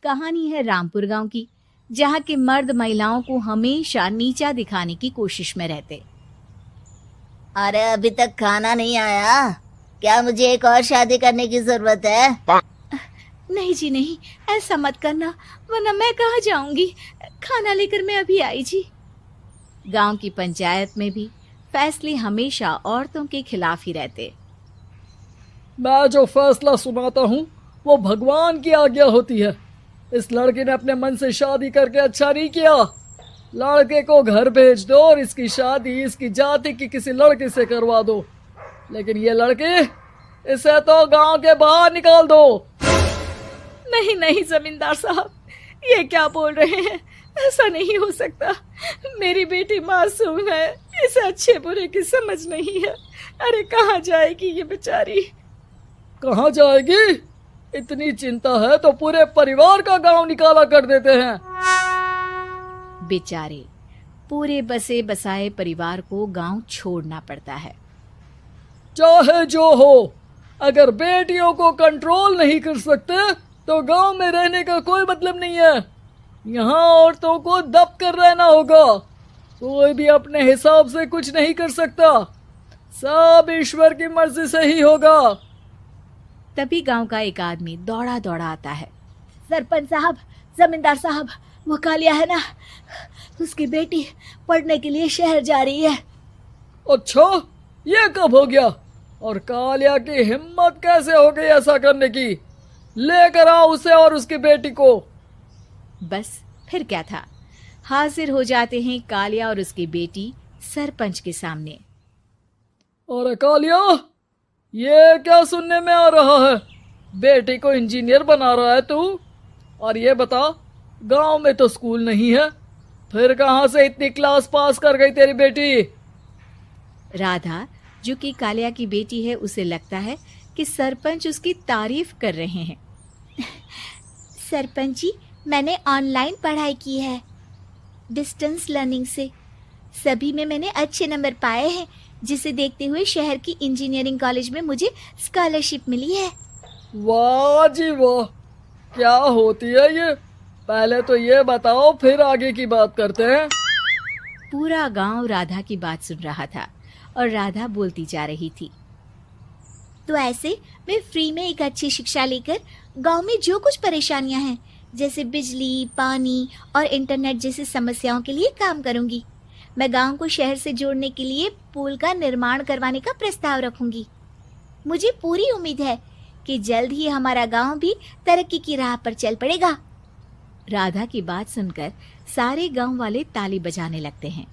कहानी है रामपुर गांव की, जहाँ के मर्द महिलाओं को हमेशा नीचा दिखाने की कोशिश में रहते। अरे अभी तक खाना नहीं आया क्या? मुझे एक और शादी करने की जरूरत है। नहीं जी नहीं, ऐसा मत करना, वरना मैं कहाँ जाऊंगी। खाना लेकर मैं अभी आई जी। गांव की पंचायत में भी फैसले हमेशा औरतों के खिलाफ ही रहते। मैं जो फैसला सुनाता हूँ वो भगवान की आज्ञा होती है। इस लड़के ने अपने मन से शादी करके अच्छा नहीं किया। लड़के को घर भेज दो और इसकी शादी इसकी जाति की किसी लड़के से करवा दो। लेकिन ये लड़की, इसे तो गांव के बाहर निकाल दो। नहीं नहीं जमींदार साहब, ये क्या बोल रहे हैं? ऐसा नहीं हो सकता। मेरी बेटी मासूम है, इसे अच्छे बुरे की समझ नहीं है। अरे कहाँ जाएगी ये बेचारी? कहाँ जाएगी? इतनी चिंता है तो पूरे परिवार का गांव निकाला कर देते हैं। बेचारे पूरे बसे बसाए परिवार को गांव छोड़ना पड़ता है। चाहे जो हो, अगर बेटियों को कंट्रोल नहीं कर सकते तो गांव में रहने का कोई मतलब नहीं है। यहाँ औरतों को दब कर रहना होगा। कोई भी अपने हिसाब से कुछ नहीं कर सकता, सब ईश्वर की मर्जी से ही होगा। तभी गांव का एक आदमी दौड़ा दौड़ा आता है। सरपंच साहब, जमींदार साहब, वो कालिया है ना, उसकी बेटी पढ़ने के लिए शहर जा रही है। अच्छा, ये कब हो गया? और कालिया की हिम्मत कैसे हो गई ऐसा करने की? लेकर आओ उसे और उसकी बेटी को। बस फिर क्या था, हाजिर हो जाते हैं कालिया और उसकी बेटी सरपंच के सामने। अरे कालिया, ये क्या सुनने में आ रहा है? बेटी को इंजीनियर बना रहा है तू? और ये बता, गांव में तो स्कूल नहीं है, फिर कहां से इतनी क्लास पास कर गई तेरी बेटी? राधा, जो कि कालिया की बेटी है, उसे लगता है कि सरपंच उसकी तारीफ कर रहे हैं। सरपंच जी, मैंने ऑनलाइन पढ़ाई की है, डिस्टेंस लर्निंग से। सभी में मैंने अच्छे नंबर पाए हैं, जिसे देखते हुए शहर की इंजीनियरिंग कॉलेज में मुझे स्कॉलरशिप मिली है। वाह जी वाह, क्या होती है ये? पहले तो ये बताओ, फिर आगे की बात करते हैं। पूरा गांव राधा की बात सुन रहा था और राधा बोलती जा रही थी। तो ऐसे मैं फ्री में एक अच्छी शिक्षा लेकर गांव में जो कुछ परेशानियां हैं, जैसे बिजली, पानी और इंटरनेट जैसी समस्याओं के लिए काम करूंगी। मैं गांव को शहर से जोड़ने के लिए पुल का निर्माण करवाने का प्रस्ताव रखूंगी। मुझे पूरी उम्मीद है कि जल्द ही हमारा गांव भी तरक्की की राह पर चल पड़ेगा। राधा की बात सुनकर सारे गांव वाले ताली बजाने लगते हैं।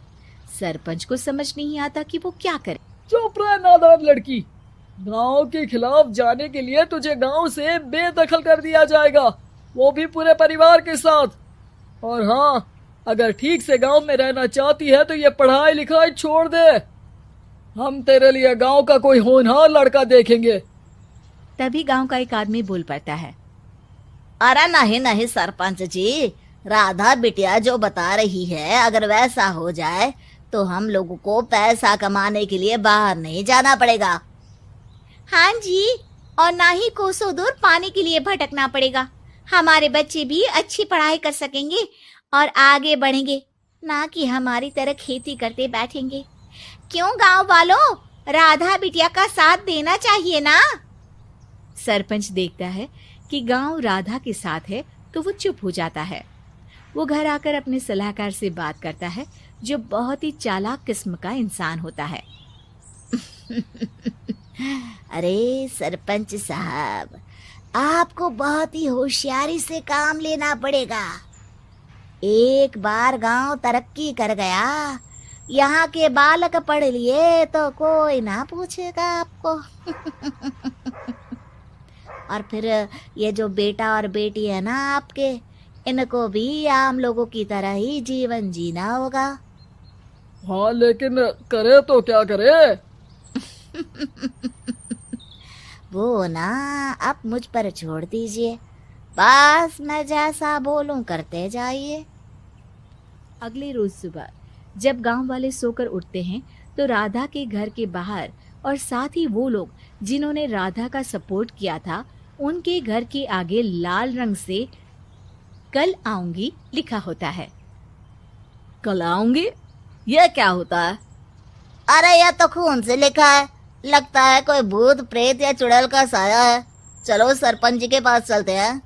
सरपंच को समझ नहीं आता कि वो क्या करे। चुप रह नादान लड़की, गांव के खिलाफ जाने के लिए तुझे गांव से बेदखल कर दिया जाएगा, वो भी पूरे परिवार के साथ। और हाँ, अगर ठीक से गांव में रहना चाहती है तो ये पढ़ाई लिखाई छोड़ दे। हम तेरे लिए गांव का कोई होनहार लड़का देखेंगे। तभी गांव का एक आदमी बोल पड़ता है। अरे नहीं नहीं सरपंच जी, राधा बिटिया जो बता रही है, अगर वैसा हो जाए तो हम लोगों को पैसा कमाने के लिए बाहर नहीं जाना पड़ेगा। हाँ जी, और ना ही कोसों दूर पानी के लिए भटकना पड़ेगा। हमारे बच्चे भी अच्छी पढ़ाई कर सकेंगे और आगे बढ़ेंगे, ना कि हमारी तरह खेती करते बैठेंगे। क्यों गांव वालों, राधा बिटिया का साथ देना चाहिए ना। सरपंच देखता है कि गांव राधा के साथ है तो वो चुप हो जाता है। वो घर आकर अपने सलाहकार से बात करता है, जो बहुत ही चालाक किस्म का इंसान होता है। अरे सरपंच साहब, आपको बहुत ही होशियारी से काम लेना पड़ेगा। एक बार गांव तरक्की कर गया, यहाँ के बालक पढ़ लिए तो कोई ना पूछेगा आपको। और फिर ये जो बेटा और बेटी है ना आपके, इनको भी आम लोगों की तरह ही जीवन जीना होगा। हाँ, लेकिन करे तो क्या करे? वो ना आप मुझ पर छोड़ दीजिए, बस मैं जैसा बोलूं करते जाइए। अगले रोज सुबह जब गांव वाले सोकर उठते हैं तो राधा के घर के बाहर और साथ ही वो लोग जिन्होंने राधा का सपोर्ट किया था, उनके घर के आगे लाल रंग से कल आऊंगी लिखा होता है। कल आऊंगी, यह क्या होता है? अरे यह तो खून से लिखा है, लगता है कोई भूत प्रेत या चुड़ैल का साया है। चलो सरपंच जी के पास चलते हैं।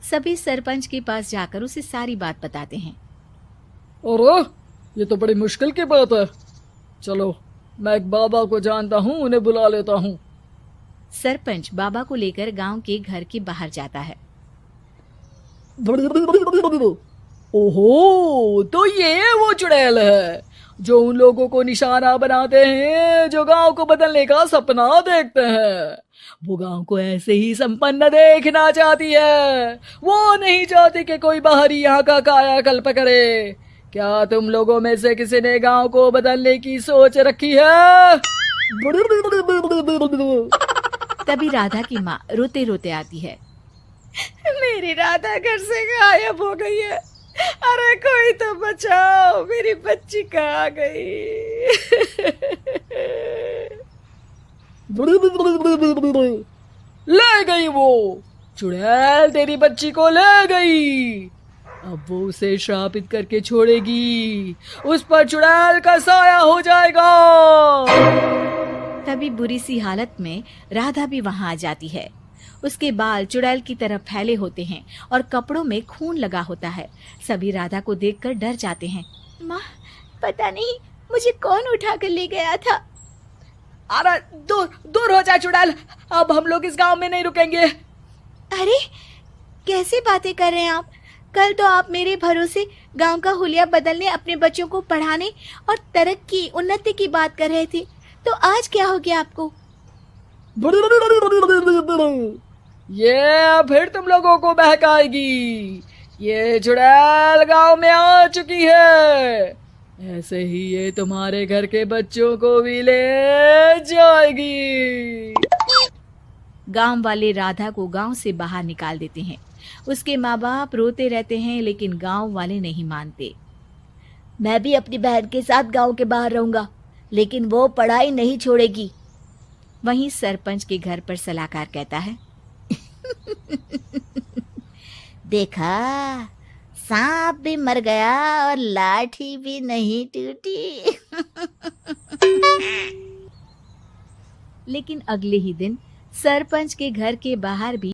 सभी सरपंच के पास जाकर उसे सारी बात बताते हैं। अरे ये तो बड़ी मुश्किल की बात है। चलो मैं एक बाबा को जानता हूँ, उन्हें बुला लेता हूँ। सरपंच बाबा को लेकर गांव के घर के बाहर जाता है। ओहो, तो ये वो चुड़ैल है जो उन लोगों को निशाना बनाते हैं जो गांव को बदलने का सपना देखते हैं। वो गांव को ऐसे ही संपन्न देखना चाहती है, वो नहीं चाहती कि कोई बाहरी यहाँ का कायाकल्प करे। क्या तुम लोगों में से किसी ने गांव को बदलने की सोच रखी है? तभी राधा की माँ रोते रोते आती है। मेरी राधा घर से गायब हो गई है। अरे कोई तो बचाओ, मेरी बच्ची कहाँ गई? ले गई वो चुड़ैल, तेरी बच्ची को ले गई। अब वो उसे श्रापित करके छोड़ेगी, उस पर चुड़ैल का साया हो जाएगा। तभी बुरी सी हालत में राधा भी वहां आ जाती है। उसके बाल चुड़ैल की तरह फैले होते हैं और कपड़ों में खून लगा होता है। सभी राधा को देखकर डर जाते हैं। माँ, पता नहीं मुझे कौन उठा कर ले गया था। अरे दूर दूर हो जा चुड़ैल, अब हम लोग इस गांव में नहीं रुकेंगे। अरे कैसे बातें कर रहे हैं आप? कल तो आप मेरे भरोसे गांव का हुलिया बदलने, अपने बच्चों को पढ़ाने और तरक्की उन्नति की बात कर रहे थे, तो आज क्या हो गया आपको? ये फिर तुम लोगों को बहकाएगी। ये चुड़ैल गांव में आ चुकी है, ऐसे ही ये तुम्हारे घर के बच्चों को भी ले जाएगी। गांव वाले राधा को गांव से बाहर निकाल देते हैं। उसके माँ बाप रोते रहते हैं, लेकिन गांव वाले नहीं मानते। मैं भी अपनी बहन के साथ गांव के बाहर रहूंगा, लेकिन वो पढ़ाई नहीं छोड़ेगी। वहीं सरपंच के घर पर सलाहकार कहता है। देखा, सांप भी मर गया और लाठी भी नहीं टूटी। लेकिन अगले ही दिन सरपंच के घर के बाहर भी